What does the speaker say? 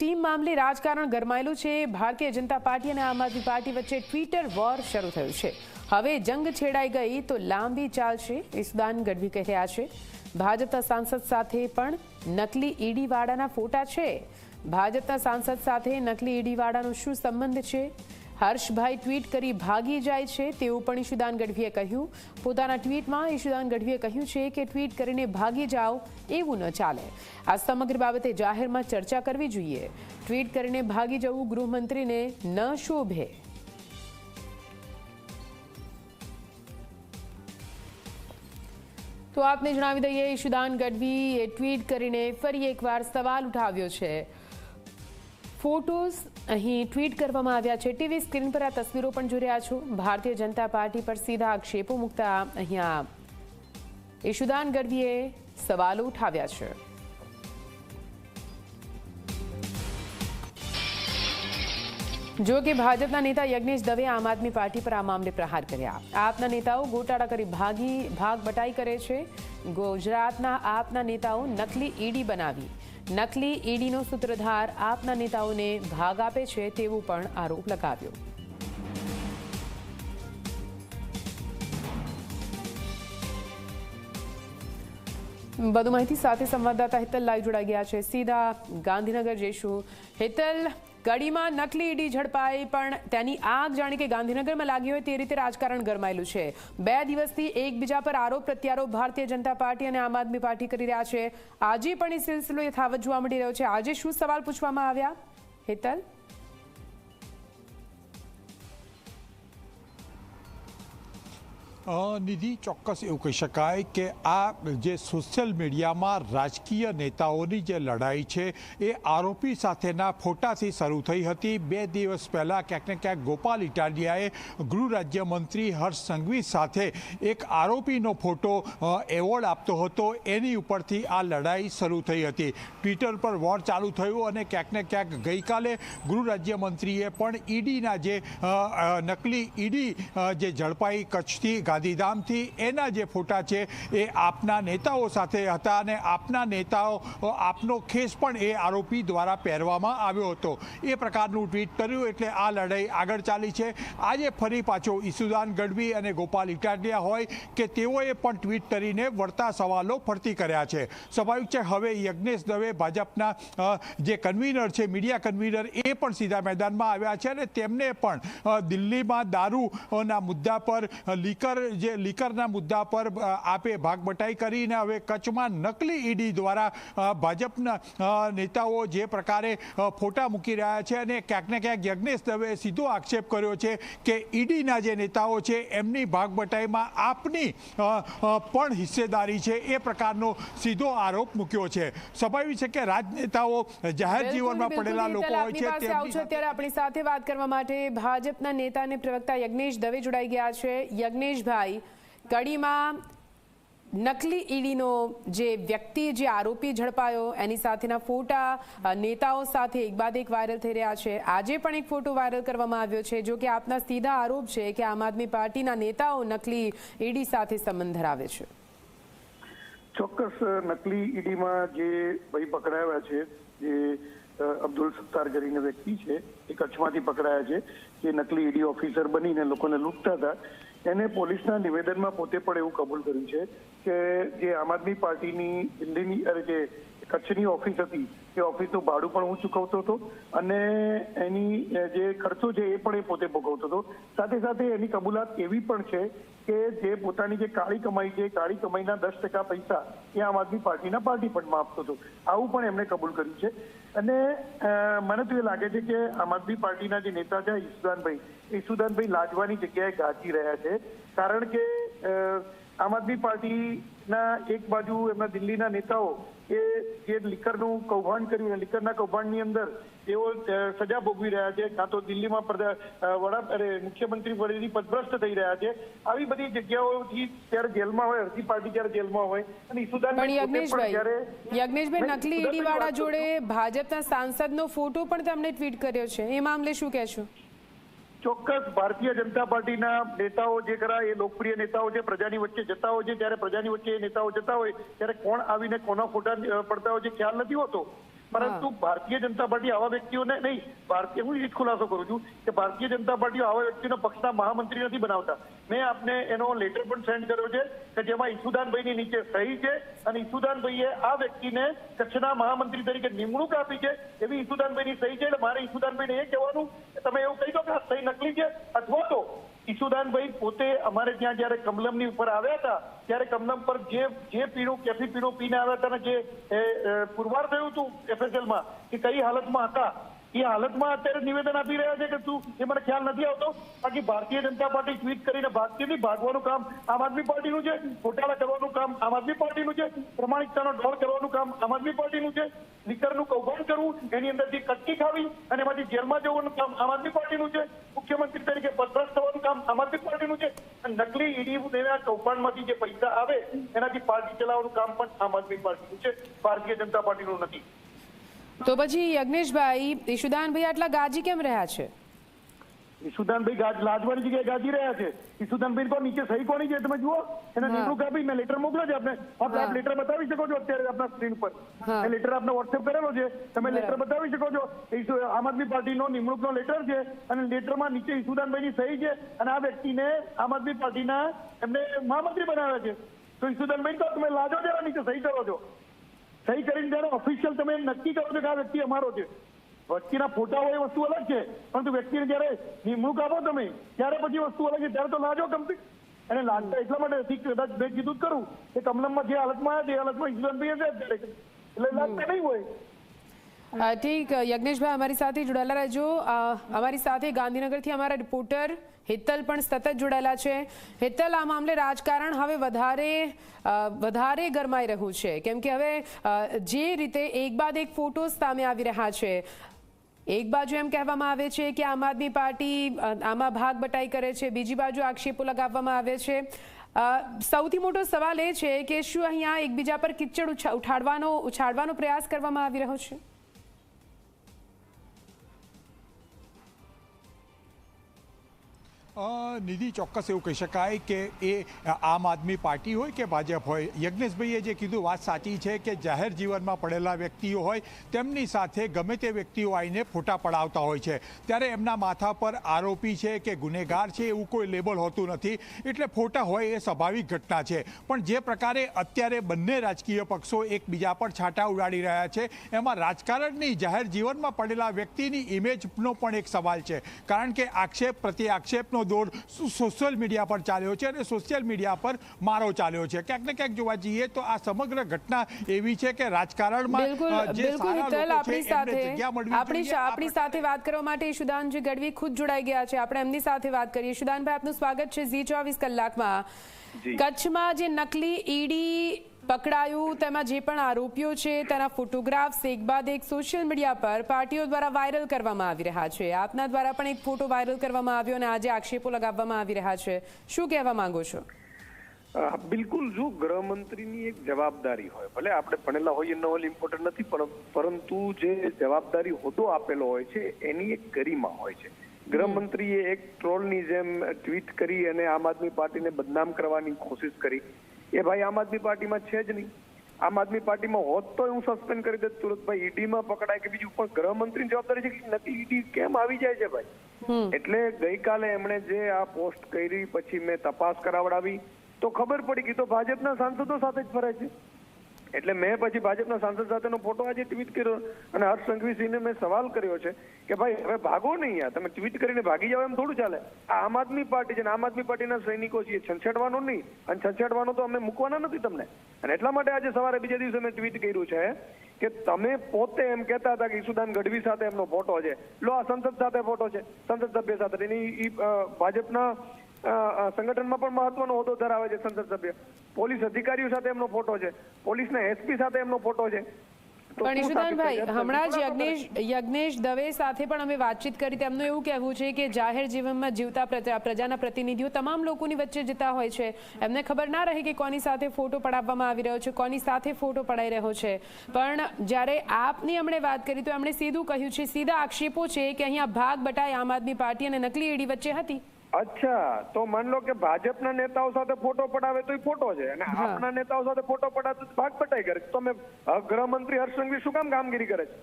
Team મામલે રાજકારણ ગરમાયેલું છે। ભારતીય જનતા પાર્ટી અને આમ આદમી પાર્ટી વચ્ચે ટ્વિટર વોર શરૂ થયું છે। હવે જંગ છેડાઈ ગઈ તો લાંબી ચાલશે, ઈસુદાન ગઢવી કહી રહ્યા છે। ભાજપના સાંસદ સાથે પણ નકલી ઈડી વાળાના ફોટા છે। ભાજપના સાંસદ સાથે નકલી ઈડી વાળાનો શું સંબંધ છે? હર્ષભાઈ ટ્વીટ કરી ભાગી જાય છે તેવું પણ ઈશુદાન ગઢવીએ કહ્યું। પોતાના ટ્વીટમાં ઈશુદાન ગઢવીએ કહ્યું છે કે ટ્વીટ કરીને ભાગી જાઓ એવું ન ચાલે। આ સમગ્ર બાબતે જાહેરમાં ચર્ચા કરવી જોઈએ। ટ્વીટ કરીને ભાગી જવું ગૃહમંત્રીને ન શોભે। તો આપને જણાવી દઈએ, ઈશુદાન ગઢવીએ ટ્વીટ કરીને ફરી એકવાર સવાલ ઉઠાવ્યો છે। ફોટોઝ અહીં ટ્વીટ કરવામાં આવ્યા છે। ટીવી સ્ક્રીન પર આ તસવીરો પણ જોઈ રહ્યા છો। ભારતીય જનતા પાર્ટી પર સીધા આક્ષેપો મૂકતા અહીંયા ઈશુદાન ગઢવીએ સવાલો ઉઠાવ્યા છે। જો કે ભાજપના નેતા યજ્ઞેશ દવે આમ આદમી પાર્ટી પર આ મામલે પ્રહાર કર્યા। આપના નેતાઓ ગોટાળા કરી ભાગ બટાઈ કરે છે। ગુજરાતના આપના નેતાઓ નકલી ઈડી બનાવી નકલી ઈડીનો સૂત્રધાર આપના નેતાઓને ભાગ આપે છે તેવું પણ આરોપ લગાવ્યો। વધુ માહિતી સાથે સંવાદદાતા હેતલ લાઈવ જોડાઈ ગયા છે। સીધા ગાંધીનગર જઈશું। હેતલ, કડીમાં નકલી ઈડી ઝડપાઈ, પણ તેની આગ જાણે કે ગાંધીનગરમાં લાગી હોય તે રીતે રાજકારણ ગરમાયેલું છે। 2 દિવસથી એકબીજા પર આરોપ પ્રત્યારોપ ભારતીય જનતા પાર્ટી અને આમ આદમી પાર્ટી કરી રહ્યા છે। આજે પણ એ સિલસિલો યથાવત જોવા મળી રહ્યો છે। આજે શું સવાલ પૂછવામાં આવ્યા, હેતલ? નિધિ, ચોક્કસ એવું કહી શકાય કે આ જે સોશિયલ મીડિયામાં રાજકીય નેતાઓની જે લડાઈ છે એ આરોપી સાથેના ફોટાથી શરૂ થઈ હતી। 2 દિવસ પહેલાં ક્યાંક ને ક્યાંક ગોપાલ ઇટાલિયાએ ગૃહ રાજ્યમંત્રી હર્ષ સંઘવી સાથે એક આરોપીનો ફોટો એવોર્ડ આપતો હતો, એની ઉપરથી આ લડાઈ શરૂ થઈ હતી। ટ્વિટર પર વોર ચાલુ થયું અને ક્યાંક ને ક્યાંક ગઈકાલે ગૃહ રાજ્યમંત્રીએ પણ ઈડીના જે નકલી ઈડી જે ઝડપાઈ કચ્છથી ગાંધીધામથી, એના જે ફોટા છે એ આપના નેતાઓ સાથે હતા અને આપના નેતાઓ આપનો ખેસ પણ એ આરોપી દ્વારા પહેરવામાં આવ્યો હતો। એ પ્રકારનું ટ્વીટ કર્યું એટલે આ લડાઈ આગળ ચાલી છે। આજે ફરી પાછો ઈશુદાન ગઢવી અને ગોપાલ ઇટાલિયા હોય કે તેઓએ પણ ટ્વીટ કરીને વળતા સવાલો ફરતી કર્યા છે। સ્વાભાવિક છે, હવે યજ્ઞેશ દવે ભાજપના જે કન્વીનર છે, મીડિયા કન્વીનર, એ પણ સીધા મેદાનમાં આવ્યા છે અને તેમને પણ દિલ્હીમાં દારૂના મુદ્દા પર લીકરના મુદ્દા પર આપે ભાગબટાઈ કરીને હવે કચ્છમાં નકલી ઈડી દ્વારા ભાજપના નેતાઓ જે પ્રકારે ફોટા મૂકી રહ્યા છે અને ક્યાંક ને ક્યાંક યજ્ઞેશ દવેએ સીધો આક્ષેપ કર્યો છે કે ઈડીના જે નેતાઓ છે એમની ભાગબટાઈમાં આપની પણ હિસ્સેદારી છે, એ પ્રકારનો સીધો આરોપ મૂક્યો છે। સ્વાભાવિક છે કે રાજનેતાઓ જાહેર જીવનમાં પડેલા લોકો હોય છે। અત્યારે આપણી સાથે વાત કરવા માટે ભાજપના નેતા અને પ્રવક્તા યજ્ઞેશ દવે જોડાઈ ગયા છે। યજ્ઞેશભાઈ, કડીમાં નકલી ઈડીનો જે વ્યક્તિ, જે આરોપી ઝડપાયો, એની સાથેના ફોટા નેતાઓ સાથે એક બાદ એક વાયરલ થઈ રહ્યા છે। આજે પણ એક ફોટો વાયરલ કરવામાં આવ્યો છે, જો કે આપના સીધા આરોપ છે કે આમ આદમી પાર્ટીના નેતાઓ નકલી ઈડી સાથે સંબંધ ધરાવે છે। ચોક્કસ નકલી ઈડીમાં જે ભાઈ પકડાયા છે, જે અબ્દુલ સત્તાર કરીને વ્યક્તિ છે, એ કચ્છમાંથી પકડાયા છે, જે નકલી ઈડી ઓફિસર બનીને લોકોને લૂંટતા હતા। એને પોલીસના નિવેદનમાં પોતે પણ એવું કબૂલ કર્યું છે કે જે આમ આદમી પાર્ટીની દિલ્હીની જે કચ્છની ઓફિસ હતી એ ઓફિસનું ભાડું પણ હું ચૂકવતો હતો અને એની જે ખર્ચો છે એ પણ એ પોતે ભોગવતો હતો। સાથે સાથે એની કબૂલાત એવી પણ છે કે જે પોતાની જે કાળી કમાઈ છે, કાળી કમાઈના 10% પૈસા એ આમ આદમી પાર્ટીના પાર્ટી ફંડમાં આપતો હતો, આવું પણ એમણે કબૂલ કર્યું છે। અને મને તો એ લાગે છે કે આમ આદમી પાર્ટીના જે નેતા છે ઈશુદાનભાઈ લાજવાની જગ્યાએ ગાજી રહ્યા છે, કારણ કે આમ આદમી પાર્ટીના એક બાજુ એમના દિલ્હીના નેતાઓ એ જે લીકરનું કૌભાંડ કર્યું, લીકરના કૌભાંડની અંદર તેઓ સજા ભોગવી રહ્યા છે, કાં તો દિલ્હીમાં મુખ્યમંત્રી પદેથી પદભ્રષ્ટ થઈ રહ્યા છે। આવી બધી જગ્યાઓથી ત્યારે જેલમાં હોય, અડધી પાર્ટી ત્યારે જેલમાં હોય અને યજ્ઞેશભાઈ નકલી ઈડી વાળા જોડે ભાજપના સાંસદનો ફોટો પણ તેમણે ટ્વીટ કર્યો છે, એ મામલે શું કહેશો? ચોક્કસ ભારતીય જનતા પાર્ટીના નેતાઓ જે ખરા એ લોકપ્રિય નેતાઓ છે, પ્રજાની વચ્ચે જતા હોય છે, ત્યારે પ્રજાની વચ્ચે એ નેતાઓ જતા હોય ત્યારે કોણ આવીને કોના ફોટા પડતા હોય છે ખ્યાલ નથી હોતો। પરંતુ ભારતીય જનતા પાર્ટી આવા વ્યક્તિઓને નહીં, હું એ જ ખુલાસો કરું છું કે ભારતીય જનતા પાર્ટી આવા વ્યક્તિઓને પક્ષના મહામંત્રી નથી બનાવતા. મેં આપને એનો લેટર પણ સેન્ડ કર્યો છે કે જેમાં ઈસુદાનભાઈની નીચે સહી છે અને ઈસુદાનભાઈએ આ વ્યક્તિને કચ્છના મહામંત્રી તરીકે નિમણૂક આપી છે એવી ઈસુદાનભાઈની સહી છે. એટલે મારે ઈસુદાનભાઈને એ કહેવાનું કે તમે એવું કહી દો કે આ સહી નકલી છે, અથવા તો ઈસુદાનભાઈ પોતે અમારે ત્યાં જયારે કમલમની ઉપર આવ્યા હતા ત્યારે કમલમ પર જે પીણું કેફી પીણું પીને આવ્યા હતા અને જે પુરવાર થયું હતું FSL-માં કે કઈ હાલતમાં હતા એ હાલતમાં અત્યારે નિવેદન આપી રહ્યા છે કે તું એ મને ખ્યાલ નથી આવતો. બાકી ભારતીય જનતા પાર્ટી ટ્વીટ કરીને ભાગવાનું કામ આમ આદમી પાર્ટીનું છે, ઘોટાળા કરવાનું કામ આમ આદમી પાર્ટીનું છે, પ્રમાણિકતાનો ઢોળ કરવાનું કામ આમ આદમી પાર્ટીનું છે, લીકરનું કૌભાંડ કરવું, એની અંદરથી કટકી ખાવી અને એમાંથી જેલમાં જવાનું કામ આમ આદમી પાર્ટીનું છે, મુખ્યમંત્રી તરીકે પદભ્રષ્ટ થવાનું કામ આમ આદમી પાર્ટીનું છે, અને નકલી ઈડી કૌભાંડમાંથી જે પૈસા આવે એનાથી પાર્ટી ચલાવવાનું કામ પણ આમ આદમી પાર્ટીનું છે, ભારતીય જનતા પાર્ટીનું નથી. તો પછી યજ્ઞેશભાઈ, ઈશુદાનભાઈ આટલા ગાજી કેમ રહ્યા છે? ઈશુદાનભાઈ લાજવાની જગ્યાએ ગાજી રહ્યા છે. ઈશુદાનભાઈ પર નીચે સહી કોની છે તમે જુઓ, એને નિમણૂક આપી. મેં લેટર મોકલ્યો છે આપને, આપ લેટર બતાવી શકો છો અત્યારે આપના સ્ક્રીન પર. મેં લેટર આપને વોટ્સએપ કરેલો છે, તમે લેટર બતાવી શકો છો. આમ આદમી પાર્ટીનો નિમણૂકનો લેટર છે અને લેટરમાં નીચે ઈશુદાનભાઈની સહી છે અને આ વ્યક્તિને આમ આદમી પાર્ટીના એમને મહામંત્રી બનાવ્યા છે. તો ઈશુદાનભાઈ તો તમે લાજો જરા નીચે સહી કરો છો. સહી કરીને જયારે ઓફિશિયલ તમે નક્કી કરો છો કે આ વ્યક્તિ અમારો છે. વ્યક્તિના ફોટા હોય એ વસ્તુ અલગ છે, પરંતુ વ્યક્તિને જયારે નિમણૂક આપો તમે ત્યારે પછી વસ્તુ અલગ છે. ત્યારે તો લાજો કમ્પ્લીટ. અને લાગતા એટલા માટે કદાચ મેં કીધું જ કરું કે કમલમમાં જે હાલતમાં આવ્યા તે હાલતમાં ઈશુદાનભાઈ છે અત્યારે, એટલે લાગતા નહીં હોય. ઠીક, યજ્ઞેશભાઈ અમારી સાથે જોડાયેલા રહેજો. અમારી સાથે ગાંધીનગરથી અમારા રિપોર્ટર હેતલ પણ સતત જોડાયેલા છે. હેતલ, આ મામલે રાજકારણ હવે વધારે ગરમાઈ રહ્યું છે, કેમ કે હવે જે રીતે એક બાદ એક ફોટોઝ સામે આવી રહ્યા છે. એક બાજુ એમ કહેવામાં આવે છે કે આમ આદમી પાર્ટી આમાં ભાગ બટાઈ કરે છે, બીજી બાજુ આક્ષેપો લગાવવામાં આવે છે. સૌથી મોટો સવાલ એ છે કે શું અહીંયા એકબીજા પર કિચડ ઉછાળવાનો પ્રયાસ કરવામાં આવી રહ્યો છે? નિધિ, ચોક્કસ એવું કહી શકાય કે એ આમ આદમી પાર્ટી હોય કે ભાજપ હોય, યજ્ઞેશભાઈએ જે કીધું વાત સાચી છે કે જાહેર જીવનમાં પડેલા વ્યક્તિઓ હોય તેમની સાથે ગમે તે વ્યક્તિઓ આવીને ફોટા પડાવતા હોય છે, ત્યારે એમના માથા પર આરોપી છે કે ગુનેગાર છે એવું કોઈ લેબલ હોતું નથી. એટલે ફોટા હોય એ સ્વાભાવિક ઘટના છે. પણ જે પ્રકારે અત્યારે બંને રાજકીય પક્ષો એકબીજા પર છાંટા ઉડાડી રહ્યા છે, એમાં રાજકારણની જાહેર જીવનમાં પડેલા વ્યક્તિની ઇમેજનો પણ એક સવાલ છે. કારણ કે આક્ષેપ પ્રત્યે આક્ષેપનો દોર સોશિયલ મીડિયા પર ચાલ્યો છે અને સોશિયલ મીડિયા પર મારો ચાલ્યો છે. ક્યાંક ને ક્યાંક જોવા જઈએ તો આ સમગ્ર ઘટના એવી છે કે રાજકારણમાં આપણી સાથે વાત કરવા માટે ઈશુદાનજી ગઢવી ખુદ જોડાઈ ગયા છે. આપણે એમની સાથે વાત કરીએ. ઈશુદાનભાઈ, આપનું સ્વાગત છે ઝી 24 કલાકમાં. કચ્છમાં જે નકલી ઈડી પકડાયું તેમાં જે પણ આરોપીઓ છે તેના ફોટોગ્રાફ્સ એક બાદ એક સોશિયલ મીડિયા પર પાર્ટીઓ દ્વારા વાયરલ કરવામાં આવી રહ્યા છે. આપના દ્વારા પણ એક ફોટો વાયરલ કરવામાં આવ્યો અને આજે આક્ષેપો લગાવવામાં આવી રહ્યા છે. શું કહેવા માંગો છો? બિલકુલ, જો ગૃહમંત્રીની એક જવાબદારી હોય, ભલે આપણે ભણેલા હોઈએ ન હોય ઇમ્પોર્ટન્ટ નથી, પરંતુ જે જવાબદારી હોદ્દો આપેલો હોય છે એની એક ગરિમા હોય છે. ગૃહમંત્રીએ એક ટ્રોલની જેમ ટ્વીટ કરી અને આમ આદમી પાર્ટીને બદનામ કરવાની કોશિશ કરી. એ ભાઈ આમ આદમી પાર્ટીમાં છે જ નહીં. આમ આદમી પાર્ટીમાં હોત તો હું સસ્પેન્ડ કરી દેત તુરંત. ભાઈ ઈડીમાં પકડાય કે બીજું, પણ ગૃહમંત્રીની જવાબદારી છે કે નકલી ઈડી કેમ આવી જાય છે ભાઈ. એટલે ગઈકાલે એમણે જે આ પોસ્ટ કરી પછી મેં તપાસ કરાવડાવી તો ખબર પડી કે તો ભાજપના સાંસદો સાથે જ ફરે છે. એટલે મેં પછી ભાજપના સાંસદ સાથેનો ફોટો આજે ટ્વીટ કર્યો અને હર્ષ સંઘવીસિંહને મેં સવાલ કર્યો છે કે ભાઈ હવે ભાગો નહીં, યાર તમે ટ્વીટ કરીને ભાગી જાવ એમ થોડું ચાલે. આ આમ આદમી પાર્ટી છે ને આમ આદમી પાર્ટીના સૈનિકો છીએ, છંછેડવાનો નહીં, અને છંછેડવાનો તો અમે મૂકવાના નથી તમને. અને એટલા માટે આજે સવારે બીજા દિવસે મેં ટ્વીટ કર્યું છે કે તમે પોતે એમ કહેતા હતા કે ઈશુદાન ગઢવી સાથે એમનો ફોટો છે, લો આ સંસદ સાથે ફોટો છે, સંસદ સભ્ય સાથે. એની ભાજપના સંગઠનમાં પણ મહત્વનો હોદ્દો ધરાવે છે સંસદ સભ્ય. પોલીસ અધિકારીઓ સાથે એમનો ફોટો છે, પોલીસના એસપી સાથે એમનો ફોટો છે. પણ ઈશુદાનભાઈ, હમણાં જ યજ્ઞેશ દવે સાથે પણ અમે વાતચીત કરી. તેમનું એવું કહેવું છે કે જાહેર જીવનમાં જીવતા પ્રજાના પ્રતિનિધિઓ તમામ લોકોની વચ્ચે જતા હોય છે, એમને ખબર ના રહે કે કોની સાથે ફોટો પડાવવામાં આવી રહ્યો છે, કોની સાથે ફોટો પડાઈ રહ્યો છે. પણ જ્યારે આપની એમણે વાત કરી તો એમણે સીધું કહ્યું છે, સીધા આક્ષેપો છે કે અહીંયા ભાગ બટાઈ આમ આદમી પાર્ટી અને નકલી ઈડી વચ્ચે હતી. અચ્છા, તો માન લો કે ભાજપના નેતાઓ સાથે ફોટો પડાવે તો એ ફોટો છે અને આપના નેતાઓ સાથે ફોટો પડાવે તો ભાગ બટાઈ કરે. તો ગૃહમંત્રી હર્ષ સંઘવી શું કામ કામગીરી કરે છે?